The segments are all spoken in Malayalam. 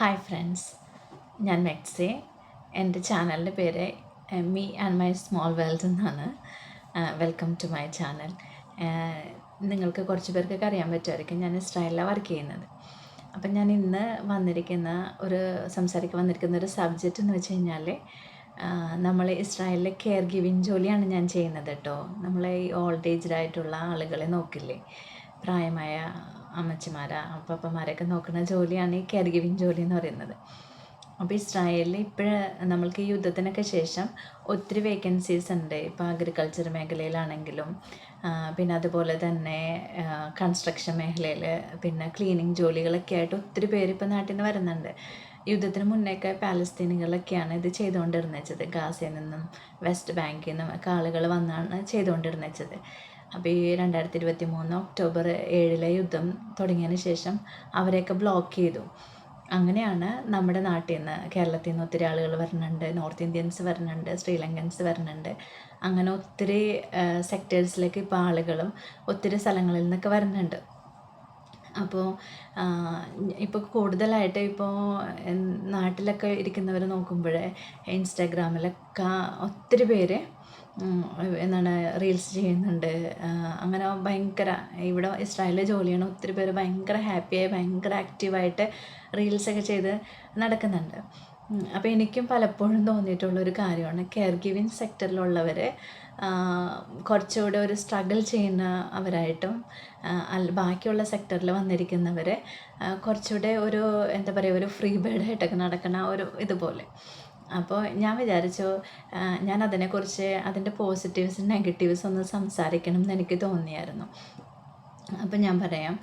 ഹായ് ഫ്രണ്ട്സ്, ഞാൻ മെക്സി. എൻ്റെ ചാനലിൻ്റെ പേര് me and my small world എന്നാണ്. Welcome to my channel. നിങ്ങൾക്ക് കുറച്ച് പേർക്കൊക്കെ അറിയാൻ പറ്റുമായിരിക്കും, ഞാൻ ഇസ്രായേലിലാണ് വർക്ക് ചെയ്യുന്നത്. അപ്പം ഞാൻ ഇന്ന് സംസാരിക്കാൻ വന്നിരിക്കുന്ന ഒരു സബ്ജക്റ്റ് എന്ന് വെച്ച് കഴിഞ്ഞാൽ, നമ്മൾ ഇസ്രായേലിലെ കെയർ ഗിവിങ് ജോലിയാണ് ഞാൻ ചെയ്യുന്നത് കേട്ടോ. നമ്മളെ ഈ ഓൾഡ് ഏജ്ഡ് ആയിട്ടുള്ള ആളുകളെ നോക്കില്ലേ, പ്രായമായ അമ്മച്ചിമാരാ അപ്പന്മാരെയൊക്കെ നോക്കുന്ന ജോലിയാണ് ഈ കെയർ ഗിവിങ് ജോലി എന്ന് പറയുന്നത്. അപ്പോൾ ഇസ്രായേലിൽ നമ്മൾക്ക് ഈ യുദ്ധത്തിനൊക്കെ ശേഷം ഒത്തിരി വേക്കൻസീസ് ഉണ്ട്. ഇപ്പോൾ അഗ്രികൾച്ചർ മേഖലയിലാണെങ്കിലും, പിന്നെ അതുപോലെ തന്നെ കൺസ്ട്രക്ഷൻ മേഖലയിൽ, പിന്നെ ക്ലീനിങ് ജോലികളൊക്കെ ആയിട്ട് ഒത്തിരി പേര് ഇപ്പോൾ നാട്ടിൽ നിന്ന് വരുന്നുണ്ട്. യുദ്ധത്തിന് മുന്നേയൊക്കെ പാലസ്തീനികളൊക്കെയാണ് ഇത് ചെയ്തുകൊണ്ടിരുന്നത്. ഗാസയിൽ നിന്നും വെസ്റ്റ് ബാങ്കിൽ നിന്നും ഒക്കെ ആളുകൾ വന്നാണ് ചെയ്തുകൊണ്ടിരുന്നത്. അപ്പോൾ ഈ 2023 ഒക്ടോബർ 7 യുദ്ധം തുടങ്ങിയതിന് ശേഷം അവരെയൊക്കെ ബ്ലോക്ക് ചെയ്തു. അങ്ങനെയാണ് നമ്മുടെ നാട്ടിൽ നിന്ന്, കേരളത്തിൽ നിന്ന് ഒത്തിരി ആളുകൾ വരുന്നുണ്ട്, നോർത്ത് ഇന്ത്യൻസ് വരുന്നുണ്ട്, ശ്രീലങ്കൻസ് വരുന്നുണ്ട്. അങ്ങനെ ഒത്തിരി സെക്ടേഴ്സിലേക്ക് ഇപ്പോൾ ആളുകളും ഒത്തിരി സ്ഥലങ്ങളിൽ നിന്നൊക്കെ വരുന്നുണ്ട്. അപ്പോൾ ഇപ്പോൾ കൂടുതലായിട്ട് നാട്ടിലൊക്കെ ഇരിക്കുന്നവർ നോക്കുമ്പോൾ ഇൻസ്റ്റാഗ്രാമിലൊക്കെ ഒത്തിരി പേര് റീൽസ് ചെയ്യുന്നുണ്ട്. അങ്ങനെ ഇവിടെ ഇസ്രായേലിൽ ജോലി ചെയ്യണ ഒത്തിരി പേര് ഭയങ്കര ഹാപ്പിയായി, ഭയങ്കര ആക്റ്റീവായിട്ട് റീൽസൊക്കെ ചെയ്ത് നടക്കുന്നുണ്ട്. അപ്പോൾ എനിക്കും പലപ്പോഴും തോന്നിയിട്ടുള്ളൊരു കാര്യമാണ്, കെയർ ഗിവിങ് സെക്ടറിലുള്ളവർ കുറച്ചുകൂടെ ഒരു സ്ട്രഗിൾ ചെയ്യുന്ന അവരായിട്ടും ബാക്കിയുള്ള സെക്ടറിൽ വന്നിരിക്കുന്നവർ കുറച്ചുകൂടെ ഒരു ഫ്രീ ബേർഡായിട്ടൊക്കെ നടക്കുന്ന ഇതുപോലെ. അപ്പോൾ ഞാൻ വിചാരിച്ചു, ഞാൻ അതിനെക്കുറിച്ച് അതിൻ്റെ പോസിറ്റീവ്സും നെഗറ്റീവ്സും ഒന്ന് സംസാരിക്കണം എന്ന് എനിക്ക് തോന്നിയായിരുന്നു. അപ്പം ഞാൻ പറയാം,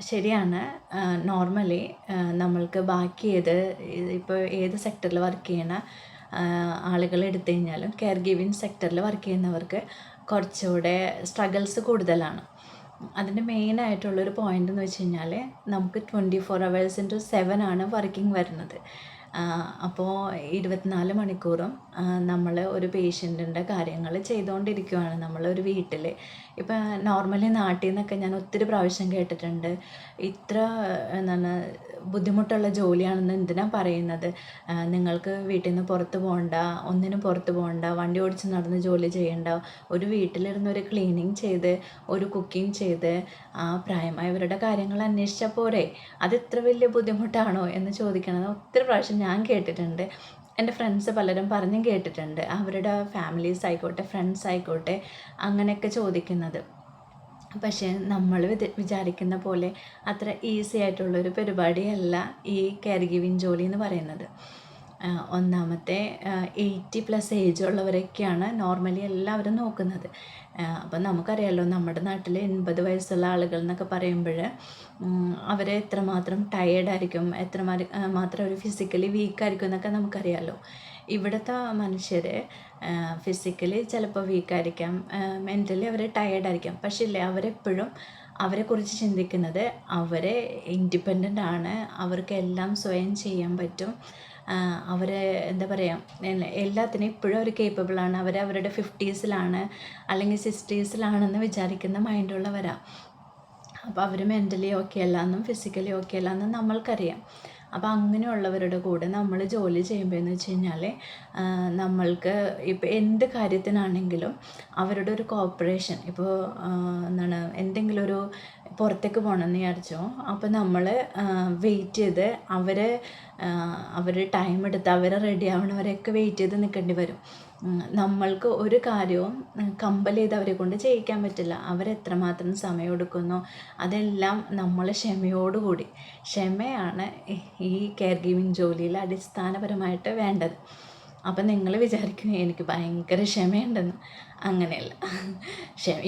ശരിയാണ്. നോർമലി നമ്മൾക്ക് ഇപ്പോൾ ഏത് സെക്ടറിൽ വർക്ക് ചെയ്യണ ആളുകൾ എടുത്തു കഴിഞ്ഞാലും കെയർ ഗിവിങ് സെക്ടറിൽ വർക്ക് ചെയ്യുന്നവർക്ക് കുറച്ചുകൂടെ സ്ട്രഗിൾസ് കൂടുതലാണ്. അതിൻ്റെ മെയിനായിട്ടുള്ളൊരു പോയിൻ്റ് എന്ന് വെച്ച് കഴിഞ്ഞാൽ, നമുക്ക് 24 hours into 7 ആണ് വർക്കിംഗ് വരുന്നത്. അപ്പോൾ 24 മണിക്കൂറും നമ്മൾ ഒരു പേഷ്യൻറ്റിൻ്റെ കാര്യങ്ങൾ ചെയ്തുകൊണ്ടിരിക്കുകയാണ് നമ്മളൊരു വീട്ടിൽ. ഇപ്പം നോർമലി നാട്ടിൽ നിന്നൊക്കെ ഞാൻ ഒത്തിരി പ്രാവശ്യം കേട്ടിട്ടുണ്ട്, ഇത്ര ബുദ്ധിമുട്ടുള്ള ജോലിയാണെന്ന് എന്തിനാണ് പറയുന്നത്, നിങ്ങൾക്ക് വീട്ടിൽ നിന്ന് പുറത്ത് പോകണ്ട, ഒന്നിനും പുറത്ത് പോകണ്ട, വണ്ടി ഓടിച്ച് നടന്ന് ജോലി ചെയ്യണ്ട, ഒരു വീട്ടിലിരുന്ന് ഒരു ക്ലീനിങ് ചെയ്ത് ഒരു കുക്കിംഗ് ചെയ്ത് ആ പ്രായമായവരുടെ കാര്യങ്ങൾ അന്വേഷിച്ചാൽ പോരെ, അത് ഇത്ര വലിയ ബുദ്ധിമുട്ടാണോ എന്ന് ചോദിക്കണത് ഒത്തിരി പ്രാവശ്യം ഞാൻ കേട്ടിട്ടുണ്ട്. എൻ്റെ ഫ്രണ്ട്സ് പലരും പറഞ്ഞും കേട്ടിട്ടുണ്ട്, അവരുടെ ഫാമിലീസ് ആയിക്കോട്ടെ, ഫ്രണ്ട്സ് ആയിക്കോട്ടെ, അങ്ങനെയൊക്കെ ചോദിക്കുന്നത്. പക്ഷേ നമ്മൾ വിചാരിക്കുന്ന പോലെ അത്ര ഈസി ആയിട്ടുള്ളൊരു പരിപാടിയല്ല ഈ കെയർ ഗിവിങ് ജോലി എന്ന് പറയുന്നത്. ഒന്നാമത്തെ 80+ ഏജ് ഉള്ളവരൊക്കെയാണ് നോർമലി എല്ലാവരും നോക്കുന്നത്. അപ്പം നമുക്കറിയാമല്ലോ, നമ്മുടെ നാട്ടിൽ 80 വയസ്സുള്ള ആളുകൾ എന്നൊക്കെ പറയുമ്പോൾ അവരെ എത്രമാത്രം ടയേർഡായിരിക്കും, മാത്രം ഒരു ഫിസിക്കലി വീക്കായിരിക്കും എന്നൊക്കെ നമുക്കറിയാമല്ലോ. ഇവിടുത്തെ മനുഷ്യർ ഫിസിക്കലി ചിലപ്പോൾ വീക്കായിരിക്കാം, മെൻ്റലി അവർ ടയേർഡായിരിക്കാം. പക്ഷേ ഇല്ലേ, അവരെപ്പോഴും അവരെക്കുറിച്ച് ചിന്തിക്കുന്നത് അവരെ ഇൻഡിപെൻഡൻ്റ് ആണ്, അവർക്ക് എല്ലാം സ്വയം ചെയ്യാൻ പറ്റും, എല്ലാത്തിനും ഇപ്പോഴും അവർ കേപ്പബിളാണ്, അവരുടെ 50s അല്ലെങ്കിൽ 60s വിചാരിക്കുന്ന മൈൻഡുള്ളവരാണ്. അപ്പോൾ അവർ മെൻ്റലി ഓക്കെ അല്ല എന്നും ഫിസിക്കലി ഓക്കെ അല്ല എന്നും നമ്മൾക്കറിയാം. അപ്പോൾ അങ്ങനെയുള്ളവരുടെ കൂടെ നമ്മൾ ജോലി ചെയ്യുമ്പോൾ എന്ന് വെച്ച് കഴിഞ്ഞാൽ, നമ്മൾക്ക് ഇപ്പോൾ എന്ത് കാര്യത്തിനാണെങ്കിലും അവരുടെ ഒരു കോപ്പറേഷൻ, എന്തെങ്കിലും ഒരു പുറത്തേക്ക് പോകണമെന്ന് വിചാരിച്ചോ, അപ്പോൾ നമ്മൾ വെയിറ്റ് ചെയ്ത് അവർ ടൈം എടുത്ത് റെഡി ആവണവരെയൊക്കെ വെയിറ്റ് ചെയ്ത് നിൽക്കേണ്ടി വരും. നമ്മൾക്ക് ഒരു കാര്യവും കമ്പൽ ചെയ്ത് അവരെ കൊണ്ട് ചെയ്യിക്കാൻ പറ്റില്ല. അവരെത്രമാത്രം സമയം എടുക്കുന്നോ അതെല്ലാം നമ്മൾ ക്ഷമയാണ് ഈ കെയർ ഗിവിങ് ജോലിയിൽ അടിസ്ഥാനപരമായിട്ട് വേണ്ടത്. അപ്പം നിങ്ങൾ വിചാരിക്കും എനിക്ക് ഭയങ്കര ക്ഷമയുണ്ടെന്ന്. അങ്ങനെയല്ല,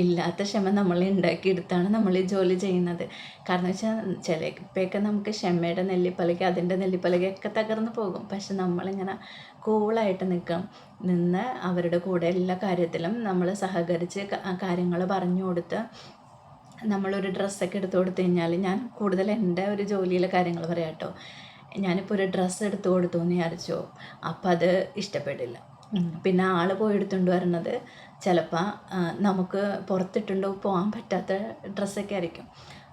ഇല്ലാത്ത ക്ഷമ നമ്മൾ ഉണ്ടാക്കിയെടുത്താണ് നമ്മൾ ഈ ജോലി ചെയ്യുന്നത്. കാരണം വെച്ചാൽ ചിലപ്പോഴൊക്കെ നമുക്ക് ക്ഷമയുടെ നെല്ലിപ്പലക, അതിൻ്റെ നെല്ലിപ്പലകയൊക്കെ തകർന്നു പോകും. പക്ഷെ നമ്മളിങ്ങനെ കൂളായിട്ട് നിന്ന് അവരുടെ കൂടെ എല്ലാ കാര്യത്തിലും നമ്മൾ സഹകരിച്ച് കാര്യങ്ങൾ പറഞ്ഞു കൊടുത്ത്, നമ്മളൊരു ഡ്രസ്സൊക്കെ എടുത്തു കൊടുത്തു കഴിഞ്ഞാൽ, ഞാൻ കൂടുതൽ എൻ്റെ ഒരു ജോലിയിലെ കാര്യങ്ങൾ പറയാം കേട്ടോ. ഞാനിപ്പോൾ ഒരു ഡ്രസ്സ് എടുത്തു കൊടുത്തു എന്ന് വിചാരിച്ചോ, അപ്പം അത് ഇഷ്ടപ്പെടില്ല. പിന്നെ ആൾ പോയി എടുത്തുകൊണ്ട് വരുന്നത് ചിലപ്പോൾ നമുക്ക് പുറത്തിട്ടുണ്ടോ പോകാൻ പറ്റാത്ത ഡ്രസ്സൊക്കെ ആയിരിക്കും.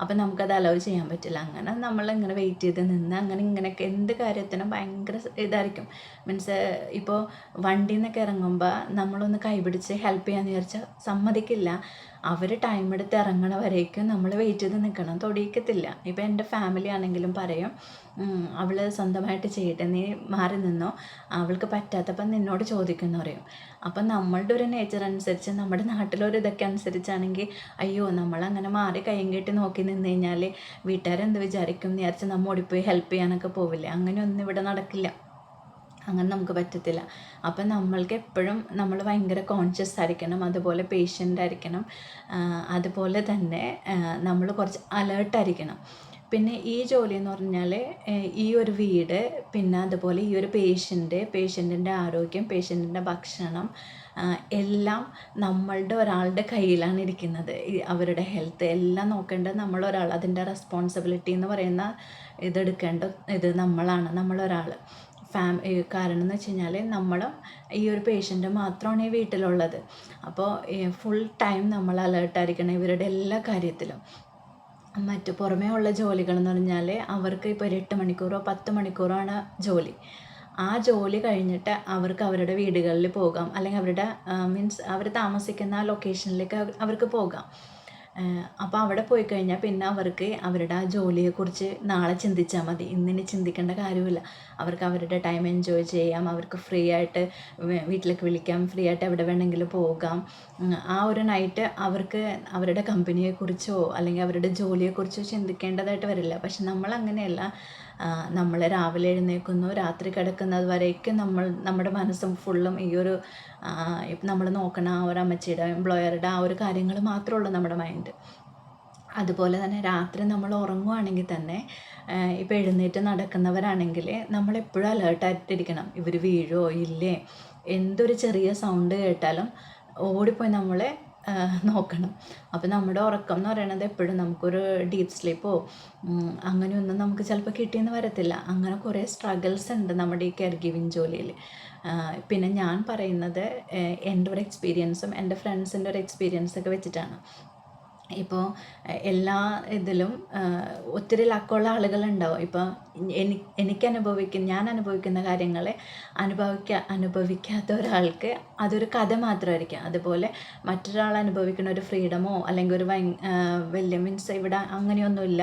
അപ്പം നമുക്കത് അലോ ചെയ്യാൻ പറ്റില്ല. അങ്ങനെ നമ്മളിങ്ങനെ വെയിറ്റ് ചെയ്ത് നിന്ന് അങ്ങനെ ഇങ്ങനെയൊക്കെ എന്ത് കാര്യത്തിനും ഭയങ്കര ഇതായിരിക്കും. മീൻസ് ഇപ്പോൾ വണ്ടിയിൽ നിന്നൊക്കെ ഇറങ്ങുമ്പോൾ നമ്മളൊന്ന് കൈപിടിച്ച് ഹെൽപ്പ് ചെയ്യാമെന്ന് വിചാരിച്ചാൽ സമ്മതിക്കില്ല. അവർ ടൈം എടുത്ത് ഇറങ്ങണ വരേക്കും നമ്മൾ വെയിറ്റ് ചെയ്ത് നിൽക്കണം, തൊടിയിക്കത്തില്ല. ഇപ്പോൾ എൻ്റെ ഫാമിലി ആണെങ്കിലും പറയും, അവൾ സ്വന്തമായിട്ട് ചെയ്യട്ടെ, നീ മാറി നിന്നോ, അവൾക്ക് പറ്റാത്തപ്പം നിന്നോട് ചോദിക്കുമെന്ന് പറയും. അപ്പം നമ്മളുടെ ഒരു നേച്ചർ അനുസരിച്ച് നമ്മുടെ നാട്ടിലൊരു ഇതൊക്കെ അനുസരിച്ചാണെങ്കിൽ അയ്യോ നമ്മളങ്ങനെ മാറി കയ്യും കെട്ടി നോക്കി നിന്ന് കഴിഞ്ഞാൽ വീട്ടുകാരെന്ത് വിചാരിക്കും എന്ന് വിചാരിച്ച് നമ്മൾ ഓടിപ്പോയി ഹെൽപ്പ് ചെയ്യാനൊക്കെ പോവില്ലേ. അങ്ങനെയൊന്നും ഇവിടെ നടക്കില്ല, അങ്ങനെ നമുക്ക് പറ്റത്തില്ല. അപ്പം നമ്മൾക്ക് എപ്പോഴും നമ്മൾ ഭയങ്കര കോൺഷ്യസ് ആയിരിക്കണം, അതുപോലെ പേഷ്യൻ്റ് ആയിരിക്കണം, അതുപോലെ തന്നെ നമ്മൾ കുറച്ച് അലേർട്ടായിരിക്കണം. പിന്നെ ഈ ജോലി എന്ന് പറഞ്ഞാൽ ഈ ഒരു വീട്, പിന്നെ അതുപോലെ ഈ ഒരു പേഷ്യൻറ്റിൻ്റെ ആരോഗ്യം, പേഷ്യൻറ്റിൻ്റെ ഭക്ഷണം എല്ലാം നമ്മളുടെ ഒരാളുടെ കയ്യിലാണ് ഇരിക്കുന്നത്. അവരുടെ ഹെൽത്ത് എല്ലാം നോക്കേണ്ടത് നമ്മളൊരാൾ, അതിൻ്റെ റെസ്പോൺസിബിലിറ്റി എന്ന് പറയുന്ന ഇതെടുക്കേണ്ട ഇത് നമ്മളൊരാൾ. കാരണം എന്ന് വെച്ച് കഴിഞ്ഞാൽ നമ്മൾ ഈ ഒരു പേഷ്യൻ്റ് മാത്രമാണ് ഈ വീട്ടിലുള്ളത്. അപ്പോൾ ഫുൾ ടൈം നമ്മൾ അലേർട്ടായിരിക്കണം ഇവരുടെ എല്ലാ കാര്യത്തിലും. മറ്റു പുറമേ ഉള്ള ജോലികളെന്ന് പറഞ്ഞാൽ അവർക്ക് ഇപ്പോൾ ഒരു 8 മണിക്കൂറോ 10 മണിക്കൂറോ ആണ് ജോലി. ആ ജോലി കഴിഞ്ഞിട്ട് അവർക്ക് അവരുടെ വീടുകളിൽ പോകാം, അല്ലെങ്കിൽ അവരുടെ മീൻസ് അവർ താമസിക്കുന്ന ആ ലൊക്കേഷനിലേക്ക് അവർക്ക് പോകാം. അപ്പോൾ അവിടെ പോയി കഴിഞ്ഞാൽ പിന്നെ അവർക്ക് അവരുടെ ആ ജോലിയെക്കുറിച്ച് നാളെ ചിന്തിച്ചാൽ മതി, ഇന്നിനി ചിന്തിക്കേണ്ട കാര്യമില്ല. അവർക്ക് അവരുടെ ടൈം എൻജോയ് ചെയ്യാം, അവർക്ക് ഫ്രീ ആയിട്ട് വീട്ടിലേക്ക് വിളിക്കാം, ഫ്രീ ആയിട്ട് എവിടെ വേണമെങ്കിലും പോകാം. ആ ഒരു നൈറ്റ് അവർക്ക് അവരുടെ കമ്പനിയെക്കുറിച്ചോ അല്ലെങ്കിൽ അവരുടെ ജോലിയെക്കുറിച്ചോ ചിന്തിക്കേണ്ടതായിട്ട് വരില്ല. പക്ഷെ നമ്മളങ്ങനെയല്ല. നമ്മൾ രാവിലെ എഴുന്നേൽക്കുന്നു, രാത്രി കിടക്കുന്നത് വരേക്കും നമ്മുടെ മനസ്സും ഫുള്ളും ഈ ഒരു ഇപ്പം നമ്മൾ നോക്കണ ആ ഒരു അമ്മച്ചിയുടെ എംപ്ലോയറുടെ ആ ഒരു കാര്യങ്ങൾ മാത്രമേ ഉള്ളൂ നമ്മുടെ മൈൻഡ്. അതുപോലെ തന്നെ രാത്രി നമ്മൾ ഉറങ്ങുവാണെങ്കിൽ തന്നെ ഇപ്പോൾ എഴുന്നേറ്റ് നടക്കുന്നവരാണെങ്കിൽ നമ്മളെപ്പോഴും അലേർട്ടായിട്ടിരിക്കണം. ഇവർ വീഴോ ഇല്ലേ, എന്തൊരു ചെറിയ സൗണ്ട് കേട്ടാലും ഓടിപ്പോയി നമ്മളെ നോക്കണം. അപ്പോൾ നമ്മുടെ ഉറക്കം എന്ന് പറയുന്നത് എപ്പോഴും നമുക്കൊരു ഡീപ്പ് സ്ലീപ്പോ അങ്ങനെയൊന്നും നമുക്ക് ചിലപ്പോൾ കിട്ടിയെന്ന് വരത്തില്ല. അങ്ങനെ കുറേ സ്ട്രഗിൾസ് ഉണ്ട് നമ്മുടെ ഈ കെയർ ഗിവിങ് ജോലിയിൽ. പിന്നെ ഞാൻ പറയുന്നത് എൻ്റെ ഒരു എക്സ്പീരിയൻസും എൻ്റെ ഫ്രണ്ട്സിൻ്റെ ഒരു എക്സ്പീരിയൻസൊക്കെ വെച്ചിട്ടാണ്. ഇപ്പോൾ എല്ലാ ഇതിലും ഒത്തിരി ലക്കുള്ള ആളുകളുണ്ടാവും. ഇപ്പോൾ ഞാൻ അനുഭവിക്കുന്ന കാര്യങ്ങളെ അനുഭവിക്കാത്ത ഒരാൾക്ക് അതൊരു കഥ മാത്രമായിരിക്കാം. അതുപോലെ മറ്റൊരാൾ അനുഭവിക്കുന്ന ഒരു ഫ്രീഡമോ അല്ലെങ്കിൽ ഒരു വലിയ മീൻസ് ഇവിടെ അങ്ങനെയൊന്നുമില്ല.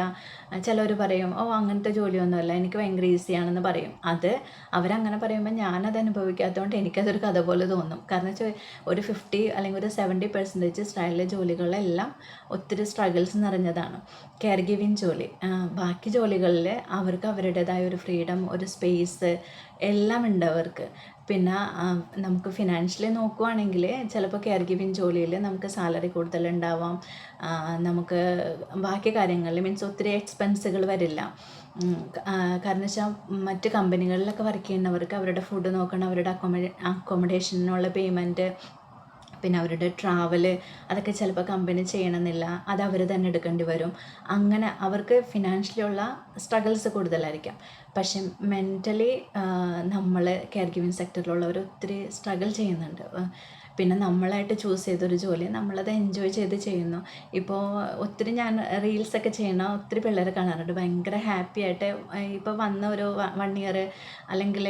ചിലർ പറയും അങ്ങനത്തെ ജോലിയൊന്നുമല്ല, എനിക്ക് ഭയങ്കര ഈസിയാണെന്ന് പറയും. അത് അവരങ്ങനെ പറയുമ്പോൾ ഞാനത് അനുഭവിക്കാത്തതുകൊണ്ട് എനിക്കതൊരു കഥ പോലെ തോന്നും. കാരണം വെച്ചാൽ ഒരു 50 അല്ലെങ്കിൽ ഒരു 70% സ്റ്റൈലിലെ ജോലികളെല്ലാം ഒത്തിരി സ്ട്രഗിൾസ് നിറഞ്ഞതാണ്. കെയർ ഗിവിങ് ജോലി, ബാക്കി ജോലികളിൽ അവർക്ക് അവരുടേതായ ഒരു ഫ്രീഡം, ഒരു സ്പേസ് എല്ലാം ഉണ്ട് അവർക്ക്. പിന്നെ നമുക്ക് ഫിനാൻഷ്യലി നോക്കുവാണെങ്കിൽ ചിലപ്പോൾ കെയർ ഗിവിങ് ജോലിയിൽ നമുക്ക് സാലറി കൂടുതലുണ്ടാവാം, നമുക്ക് ബാക്കി കാര്യങ്ങളിൽ മീൻസ് ഒത്തിരി എക്സ്പെൻസുകൾ വരില്ല. കാരണം വെച്ചാൽ മറ്റ് കമ്പനികളിലൊക്കെ വർക്ക് ചെയ്യുന്നവർക്ക് അവരുടെ ഫുഡ് നോക്കണം, അവരുടെ അക്കോമഡേഷനുള്ള പേയ്മെൻറ്റ്, പിന്നെ അവരുടെ ട്രാവല് അതൊക്കെ ചിലപ്പോൾ കമ്പനി ചെയ്യണമെന്നില്ല, അത് അവർ തന്നെ എടുക്കേണ്ടി വരും. അങ്ങനെ അവർക്ക് ഫിനാൻഷ്യലി ഉള്ള സ്ട്രഗിൾസ് കൂടുതലായിരിക്കാം. പക്ഷെ മെൻ്റലി നമ്മൾ കെയർ ഗിവിങ് സെക്ടറിലുള്ളവർ ഒത്തിരി സ്ട്രഗിൾ ചെയ്യുന്നുണ്ട്. പിന്നെ നമ്മളായിട്ട് ചൂസ് ചെയ്തൊരു ജോലി നമ്മളത് എൻജോയ് ചെയ്ത് ചെയ്യുന്നു. ഇപ്പോൾ ഒത്തിരി ഞാൻ റീൽസൊക്കെ ചെയ്യണ ഒത്തിരി പിള്ളേരെ കാണാറുണ്ട്, ഭയങ്കര ഹാപ്പി ആയിട്ട്. ഇപ്പോൾ വന്ന ഒരു 1 ഇയർ അല്ലെങ്കിൽ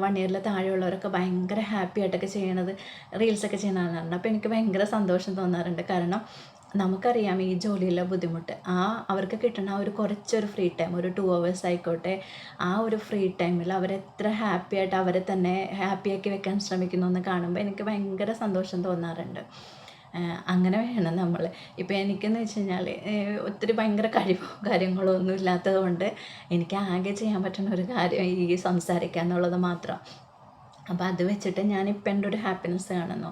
1 ഇയറിൽ താഴെയുള്ളവരൊക്കെ ഭയങ്കര ഹാപ്പി ആയിട്ടൊക്കെ ചെയ്യണത് റീൽസൊക്കെ ചെയ്യണ കാണാറുണ്ട്. അപ്പോൾ എനിക്ക് ഭയങ്കര സന്തോഷം തോന്നാറുണ്ട്. കാരണം നമുക്കറിയാം ഈ ജോലിയിലെ ബുദ്ധിമുട്ട്. അവർക്ക് കിട്ടുന്ന ഒരു കുറച്ചൊരു ഫ്രീ ടൈം, ഒരു 2 hours ആയിക്കോട്ടെ, ആ ഒരു ഫ്രീ ടൈമിൽ അവരെത്ര ഹാപ്പി ആയിട്ട് അവരെ തന്നെ ഹാപ്പിയാക്കി വെക്കാൻ ശ്രമിക്കുന്നു എന്ന് കാണുമ്പോൾ എനിക്ക് ഭയങ്കര സന്തോഷം തോന്നാറുണ്ട്. അങ്ങനെ വേണം നമ്മൾ. ഇപ്പോൾ എനിക്കെന്ന് വെച്ച് കഴിഞ്ഞാൽ ഒത്തിരി ഭയങ്കര കഴിവോ കാര്യങ്ങളോ ഒന്നും ഇല്ലാത്തത് കൊണ്ട് എനിക്ക് ആകെ ചെയ്യാൻ പറ്റുന്ന ഒരു കാര്യം ഈ സംസാരിക്കുക എന്നുള്ളത് മാത്രം. അപ്പോൾ അത് വെച്ചിട്ട് ഞാനിപ്പോൾ എൻ്റെ ഒരു ഹാപ്പിനെസ് കാണുന്നു.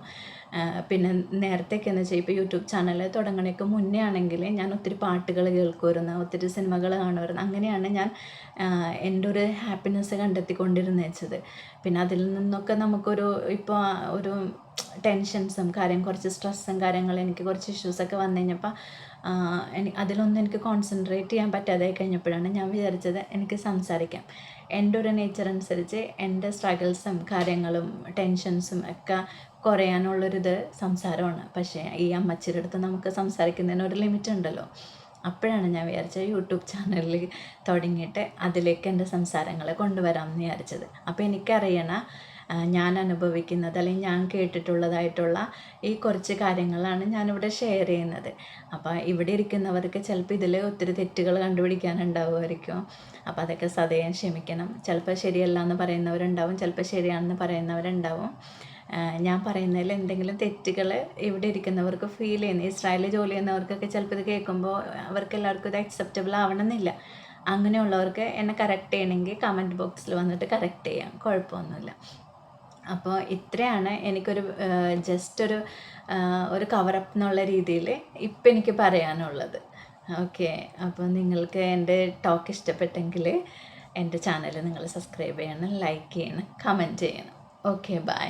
പിന്നെ നേരത്തെയൊക്കെയെന്ന് വെച്ചാൽ ഇപ്പോൾ യൂട്യൂബ് ചാനൽ തുടങ്ങണേക്ക് മുന്നേ ആണെങ്കിൽ ഞാൻ ഒത്തിരി പാട്ടുകൾ കേൾക്കുമായിരുന്നു, ഒത്തിരി സിനിമകൾ കാണുമായിരുന്നു. അങ്ങനെയാണ് ഞാൻ എൻ്റെ ഒരു ഹാപ്പിനെസ് കണ്ടെത്തിക്കൊണ്ടിരുന്നത് വെച്ചത്. പിന്നെ അതിൽ നിന്നൊക്കെ നമുക്കൊരു ഇപ്പോൾ ഒരു ടെൻഷൻസും കുറച്ച് സ്ട്രെസ്സും എനിക്ക് കുറച്ച് ഇഷ്യൂസൊക്കെ വന്നു കഴിഞ്ഞപ്പോൾ അതിലൊന്നും എനിക്ക് കോൺസെൻട്രേറ്റ് ചെയ്യാൻ പറ്റാതായി കഴിഞ്ഞപ്പോഴാണ് ഞാൻ വിചാരിച്ചത് എനിക്ക് സംസാരിക്കാം. എൻ്റെ ഒരു നേച്ചർ അനുസരിച്ച് എൻ്റെ സ്ട്രഗിൾസും കാര്യങ്ങളും ടെൻഷൻസും ഒക്കെ കുറയാനുള്ളൊരിത് സംസാരമാണ്. പക്ഷേ ഈ അമ്മച്ചിയുടെ അടുത്ത് നമുക്ക് സംസാരിക്കുന്നതിന് ഒരു ലിമിറ്റ് ഉണ്ടല്ലോ. അപ്പോഴാണ് ഞാൻ വിചാരിച്ചത് യൂട്യൂബ് ചാനലിൽ തുടങ്ങിയിട്ട് അതിലേക്ക് എൻ്റെ സംസാരങ്ങളെ കൊണ്ടുവരാമെന്ന് വിചാരിച്ചത്. അപ്പോൾ എനിക്കറിയണ ഞാൻ അനുഭവിക്കുന്നത് അല്ലെങ്കിൽ ഞാൻ കേട്ടിട്ടുള്ളതായിട്ടുള്ള ഈ കുറച്ച് കാര്യങ്ങളാണ് ഞാനിവിടെ ഷെയർ ചെയ്യുന്നത്. അപ്പോൾ ഇവിടെ ഇരിക്കുന്നവർക്ക് ചിലപ്പോൾ ഇതിൽ ഒത്തിരി തെറ്റുകൾ കണ്ടുപിടിക്കാനുണ്ടാവുമായിരിക്കും. അപ്പോൾ അതൊക്കെ സദയം ക്ഷമിക്കണം. ചിലപ്പോൾ ശരിയല്ല എന്ന് പറയുന്നവരുണ്ടാവും, ചിലപ്പോൾ ശരിയാണെന്ന് പറയുന്നവരുണ്ടാവും. ഞാൻ പറയുന്നതിൽ എന്തെങ്കിലും തെറ്റുകൾ ഇവിടെ ഇരിക്കുന്നവർക്ക് ഫീൽ ചെയ്യുന്നു. ഇസ്രായേലിൽ ജോലി ചെയ്യുന്നവർക്കൊക്കെ ചിലപ്പോൾ ഇത് കേൾക്കുമ്പോൾ അവർക്ക് എല്ലാവർക്കും ഇത് അക്സെപ്റ്റബിൾ ആവണമെന്നില്ല. അങ്ങനെയുള്ളവർക്ക് എന്നെ കറക്റ്റ് ചെയ്യണമെങ്കിൽ കമൻറ്റ് ബോക്സിൽ വന്നിട്ട് കറക്റ്റ് ചെയ്യാം, കുഴപ്പമൊന്നുമില്ല. അപ്പോൾ ഇത്രയാണ് എനിക്കൊരു ജസ്റ്റ് ഒരു കവറപ്പ് എന്നുള്ള രീതിയിൽ ഇപ്പം എനിക്ക് പറയാനുള്ളത്. ഓക്കെ, അപ്പോൾ നിങ്ങൾക്ക് എൻ്റെ ടോക്ക് ഇഷ്ടപ്പെട്ടെങ്കിൽ എൻ്റെ ചാനൽ നിങ്ങൾ സബ്സ്ക്രൈബ് ചെയ്യണം, ലൈക്ക് ചെയ്യണം, കമൻറ്റ് ചെയ്യണം. Okay, by.